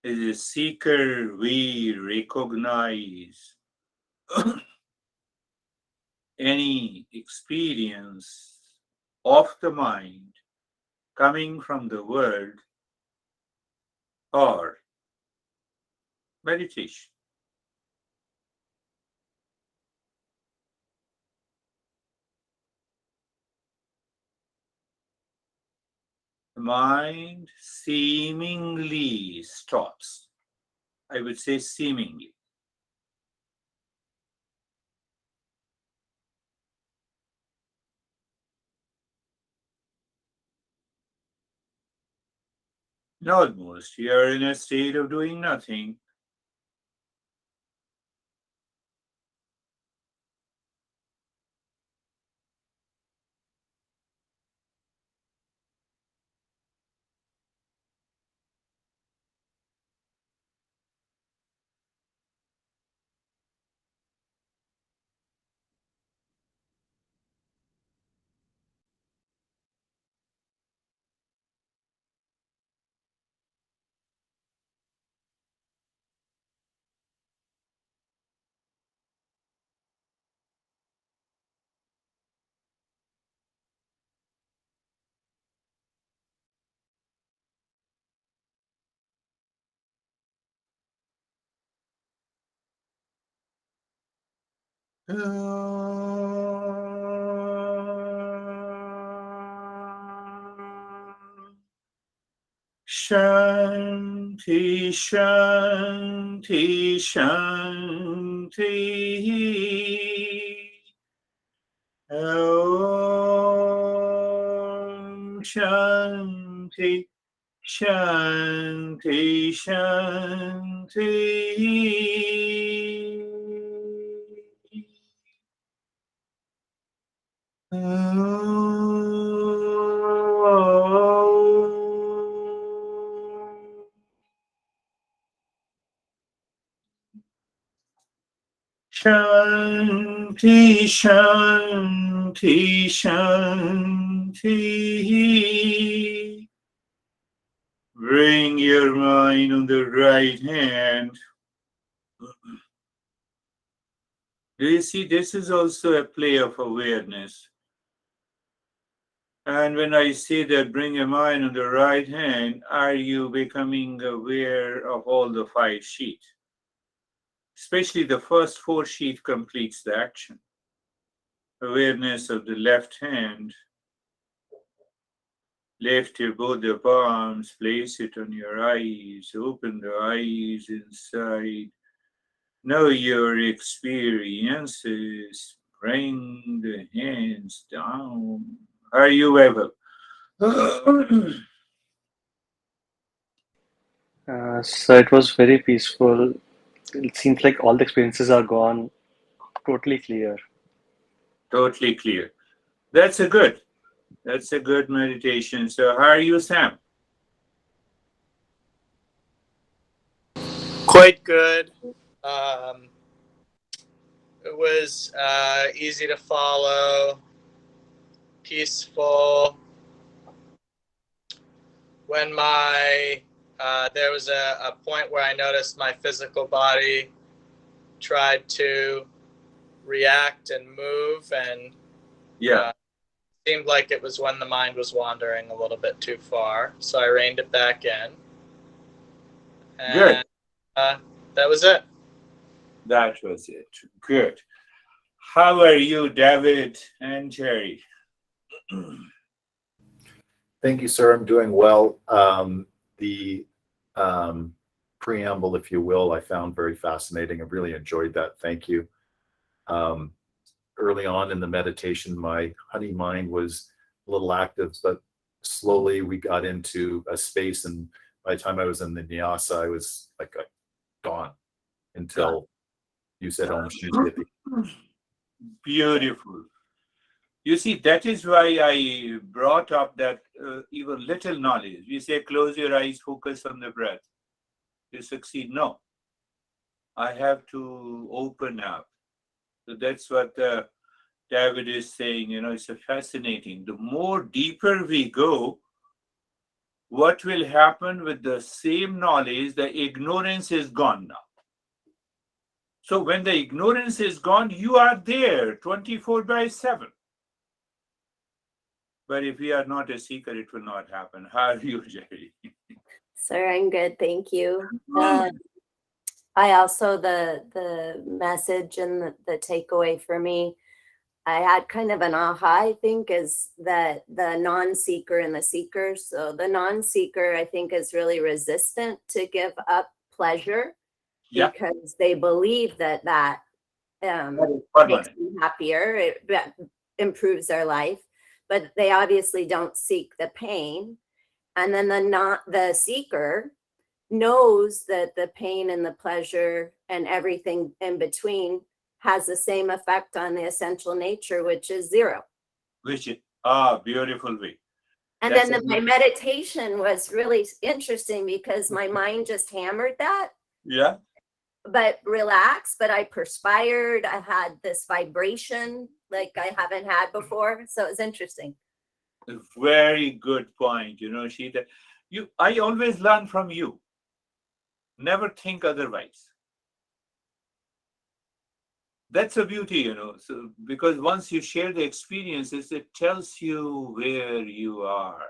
As a seeker, we recognize any experience of the mind coming from the world or meditation. The mind seemingly stops. I would say seemingly. Almost. You are in a state of doing nothing. Shanti, Shanti, Shanti. Om Shanti, Shanti, Shanti. Shanti, Shanti, Shanti. Bring your mind on the right hand. Do you see? This is also a play of awareness. And when I say that bring your mind on the right hand, are you becoming aware of all the five sheets? Especially the first four sheet completes the action. Awareness of the left hand. Lift your both your palms, place it on your eyes, open the eyes inside. Know your experiences. Bring the hands down. Are you able? So it was very peaceful. It seems like all the experiences are gone, totally clear. Totally clear. That's a good. That's a good meditation. So, how are you, Sam? Quite good. Um, it was easy to follow, peaceful. When there was a point where I noticed my physical body tried to react and move, and Yeah. seemed like it was when the mind was wandering a little bit too far. So I reined it back in, Good. and that was it. That was it. Good. How are you, David and Jerry? Thank you, sir. I'm doing well. The preamble, if you will, I found very fascinating. I really enjoyed that. Thank you. Um, Early on in the meditation, my honey mind was a little active, but slowly we got into a space. And by the time I was in the nyasa, I was like gone until you said Om Shanti at the Beautiful. You see, that is why I brought up that even little knowledge. We say, close your eyes, focus on the breath. You succeed. No, I have to open up. So that's what David is saying. It's a fascinating. The more deeper we go, what will happen with the same knowledge? The ignorance is gone now. So when the ignorance is gone, you are there 24/7. But if we are not a seeker, it will not happen. How are you, Jerry? Sir, I'm good, thank you. I also, the message and the takeaway for me, I had kind of an aha, I think, is that the non-seeker and the seeker. So the non-seeker, I think, is really resistant to give up pleasure because they believe that makes them happier, it improves their life, but they obviously don't seek the pain. And then the seeker knows that the pain and the pleasure and everything in between has the same effect on the essential nature, which is zero. Which is beautiful way. And then my meditation was really interesting because my mind just hammered that. Yeah. But relaxed, but I perspired. I had this vibration like I haven't had before. So it was interesting. Very good point. Sheeta, I always learn from you. Never think otherwise. That's a beauty, So because once you share the experiences, it tells you where you are.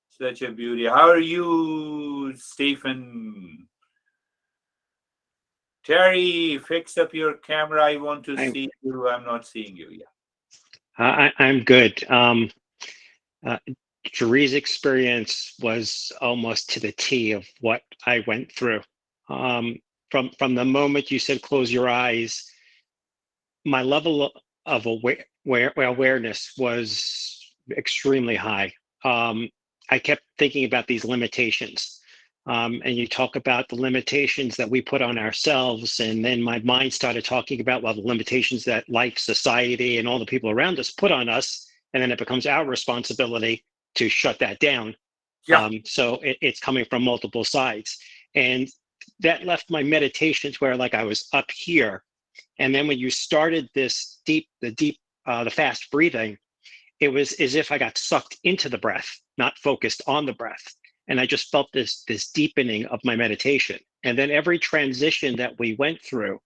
Such a beauty. How are you, Stephen? Terry, fix up your camera. I want to see you. I'm not seeing you. Yeah. I'm good. Jerry's experience was almost to the T of what I went through. From the moment you said close your eyes, my level of awareness was extremely high. I kept thinking about these limitations. And you talk about the limitations that we put on ourselves. And then my mind started talking about, well, the limitations that life, society, and all the people around us put on us. And then it becomes our responsibility to shut that down. Yeah. So it's coming from multiple sides. And that left my meditations where like I was up here. And then when you started this the fast breathing, it was as if I got sucked into the breath, not focused on the breath. And I just felt this deepening of my meditation. And then every transition that we went through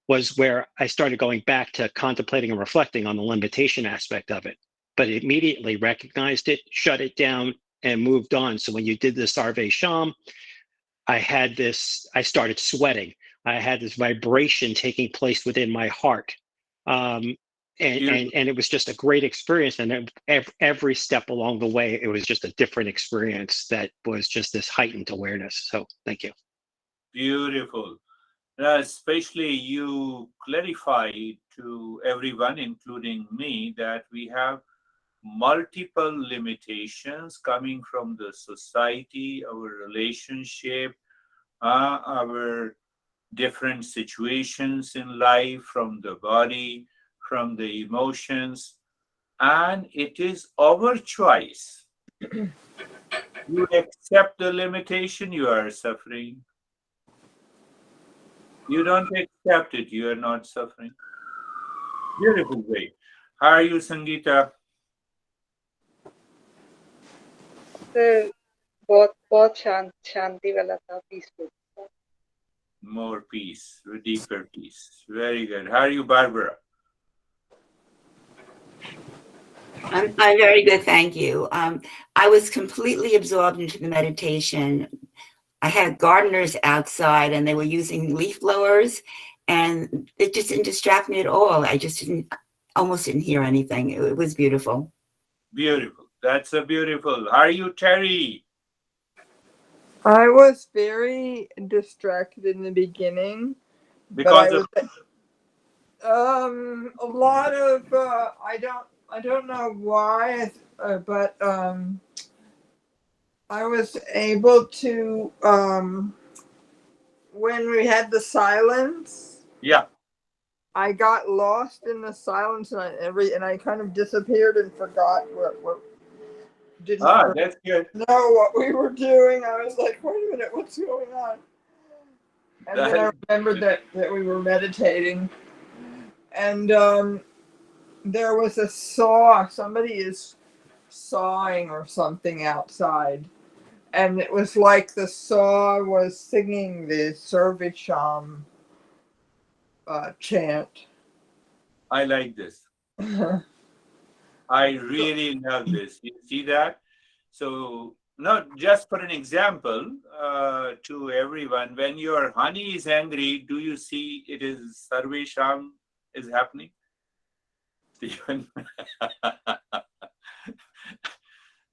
was where I started going back to contemplating and reflecting on the limitation aspect of it. But immediately recognized it, shut it down, and moved on. So when you did the Sarve Sham, I started sweating. I had this vibration taking place within my heart. And it was just a great experience. And every step along the way, it was just a different experience that was just this heightened awareness. So thank you. Beautiful. Especially you clarify to everyone, including me, that we have multiple limitations coming from the society, our relationship, our different situations in life, from the body, from the emotions, and it is our choice. You accept the limitation, you are suffering. You don't accept it, you are not suffering. Beautiful way. How are you, Sangeeta? बहुत शांति वाला था, peaceful. More peace, deeper peace. Very good. How are you, Barbara? I'm very good, thank you. I was completely absorbed into the meditation. I had gardeners outside and they were using leaf blowers and it just didn't distract me at all. I just almost didn't hear anything. It was beautiful. Beautiful. That's a beautiful. How are you, Terry? I was very distracted in the beginning. Because of a lot of I don't know why, but I was able to when we had the silence. Yeah. I got lost in the silence and I kind of disappeared and forgot what didn't that's good. know what we were doing. I was like, wait a minute, what's going on? And then I remembered that we were meditating. And there was a saw. Somebody is sawing or something outside. and it was like the saw was singing the Sarvesham chant. I like this. I really love this. You see that? So, not just for an example to everyone, when your honey is angry, do you see it is Sarvesham is happening? Stephen?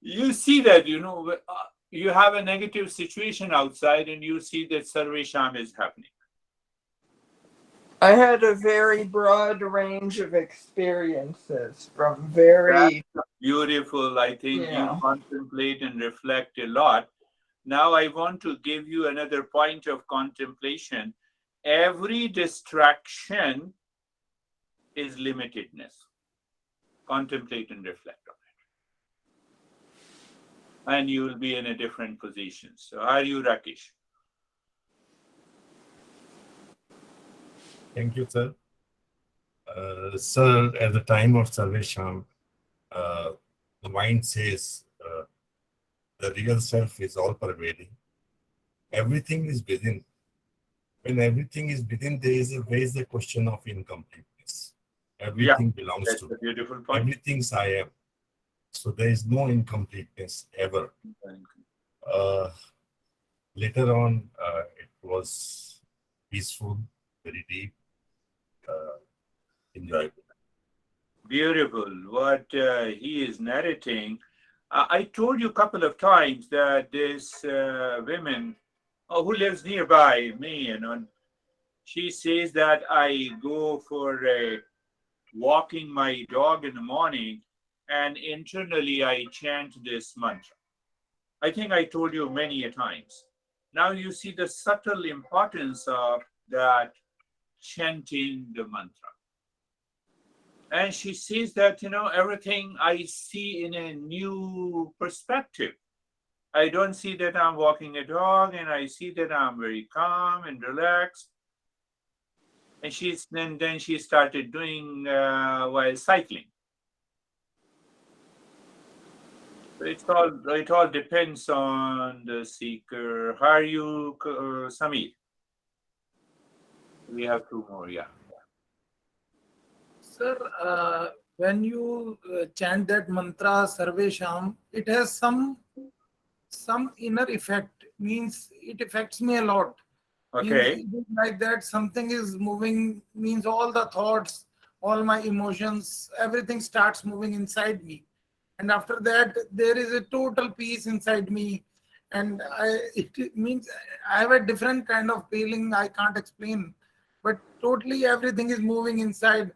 You see that, you have a negative situation outside and you see that Sarvesham is happening. I had a very broad range of experiences from very Beautiful. I think Yeah. you contemplate and reflect a lot. Now I want to give you another point of contemplation. Every distraction is limitedness. Contemplate and reflect on it. And you will be in a different position. So are you, Rakesh? Thank you, sir. Sir, at the time of Sarvesham, the mind says the real self is all pervading. Everything is within. When everything is within, there is a question of incompleteness. Everything belongs That's to a me. beautiful point. Everything's I am. So there is no incompleteness ever. Later on, it was peaceful, very deep, enjoyable. Beautiful. What he is narrating. I told you a couple of times that this woman who lives nearby me, she says that I go for walking my dog in the morning and internally I chant this mantra. I think I told you many a times. Now you see the subtle importance of that chanting the mantra. And she says that, everything I see in a new perspective. I don't see that I'm walking a dog and I see that I'm very calm and relaxed. And then she started doing while cycling. So it all depends on the seeker. How are you, Samir? We have two more, yeah. Sir, when you chant that mantra Sarvesham, it has some inner effect. Means it affects me a lot. Okay. Means like that, something is moving. Means all the thoughts, all my emotions, everything starts moving inside me, and after that, there is a total peace inside me, and it means I have a different kind of feeling I can't explain, but totally everything is moving inside.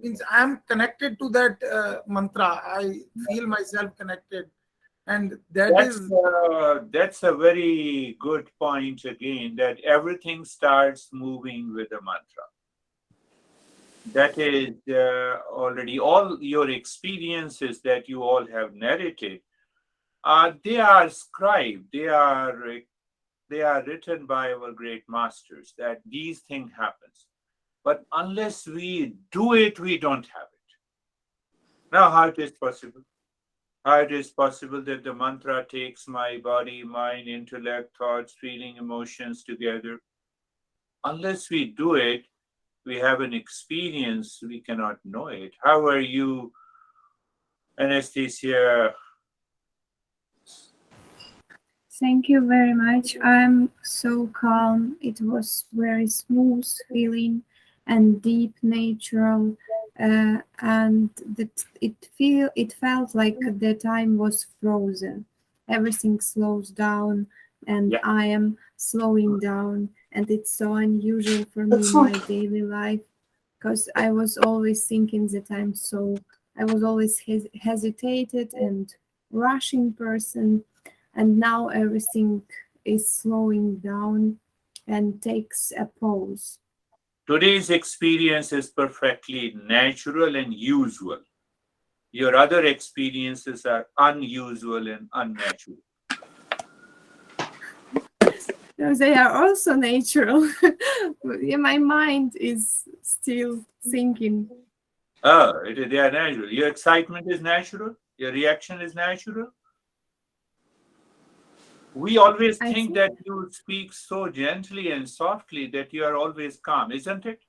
Means I'm connected to that mantra. I feel myself connected, and that's a very good point again, that everything starts moving with the mantra. That is already all your experiences that you all have narrated. They are scribed. They are written by our great masters, that these things happens. But unless we do it, we don't have it. Now, how it is possible? How it is possible that the mantra takes my body, mind, intellect, thoughts, feeling, emotions together? Unless we do it, we have an experience, we cannot know it. How are you, Anastasia? Thank you very much. I'm so calm. It was very smooth feeling and deep, natural, and that it felt like the time was frozen. Everything slows down, and I am slowing down, and it's so unusual for me in my daily life, because I was always thinking that I was always hesitated and rushing person. And now everything is slowing down and takes a pause. Today's experience is perfectly natural and usual. Your other experiences are unusual and unnatural. No, they are also natural. My mind is still thinking. Oh, they are natural. Your excitement is natural. Your reaction is natural. We always I think think that you speak so gently and softly that you are always calm, isn't it?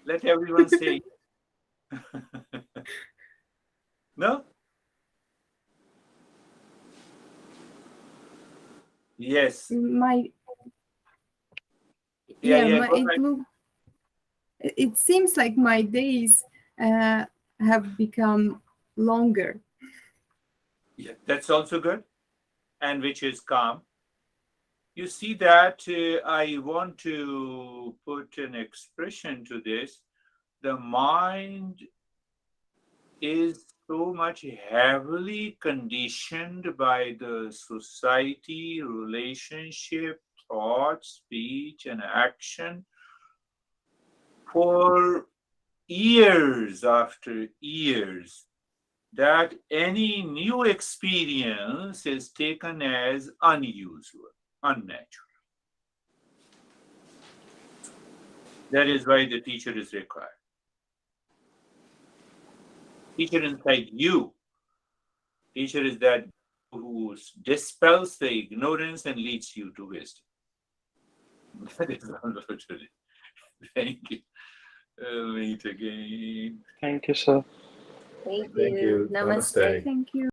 Let everyone say no? Yes. my Yeah, yeah, go ahead. it seems like my days have become longer. Yeah, that's also good. And which is calm. You see that I want to put an expression to this. The mind is so much heavily conditioned by the society, relationship, thought, speech, and action for years after years that any new experience is taken as unusual, unnatural. That is why the teacher is required. Teacher inside you. Teacher is that who dispels the ignorance and leads you to wisdom. That is unfortunate. Thank you. Meet again. Thank you, sir. Thank Thank you. you. Namaste. Namaste. Thank you.